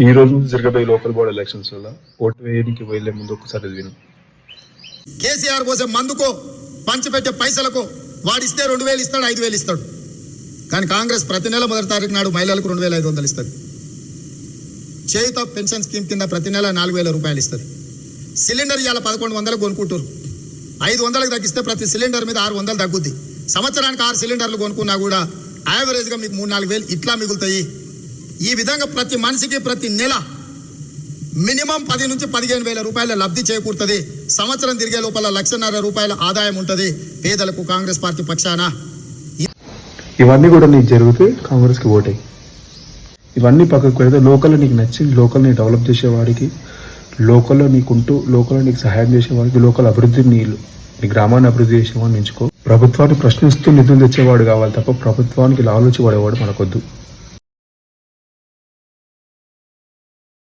ఈ రోజు జరగబోయే లోకల్ బాడీ ఎలక్షన్స్ వల్ల ఓటు వేయడానికి వెళ్లే ముందు ఒకసారి విను. కేసీఆర్ పోసే మందుకో పంచిపెట్టే పైసలకు వాడిస్తే 2000 ఇస్తాడు, 5000 ఇస్తాడు. కానీ కాంగ్రెస్ ప్రతి నెల 1వ తారీఖు నాడు మహిళలకు 2500 ఇస్తుంది. చేయుత పెన్షన్ స్కీమ్ కింద ప్రతి నెల 4000 రూపాయలు ఇస్తుంది. సిలిండర్ ఇవాళ 1100 కొనుక్కుంటారు. 500కి తగ్గిస్తే ప్రతి సిలిండర్ మీద 600 తగ్గుద్ది. సంవత్సరానికి 6 సిలిండర్లు కొనుక్కున్నా కూడా యావరేజ్గా మీకు 3-4 వేలు ఇట్లా మిగులుతాయి. ఈ విధంగా ప్రతి మనిషికి ప్రతి నెల మినిమం 10 నుంచి 15 వేల రూపాయల లబ్ధి చేకూరుతుంది. సంవత్సరం తిరిగే లోపల 1,50,000 రూపాయల ఆదాయం ఉంటుంది పేదలకు కాంగ్రెస్ పార్టీ పక్షాన. ఇవన్నీ కూడా నీకు జరిగితే కాంగ్రెస్కి ఓటే. ఇవన్నీ పక్కకు పెడితే లోకల్లో నీకు నచ్చింది, లోకల్ని డెవలప్ చేసేవాడికి, లోకల్లో నీకుంటూ లోకల్లో నీకు సహాయం చేసేవాడికి, లోకల్ అభివృద్ధిని నీ గ్రామాన్ని అభివృద్ధి చేసేవాడిని ఎంచుకో. ప్రభుత్వాన్ని ప్రశ్నిస్తూ నిధులు తెచ్చేవాడు కావాలి తప్ప ప్రభుత్వానికి లాలోచి పడేవాడు మనకొద్దు.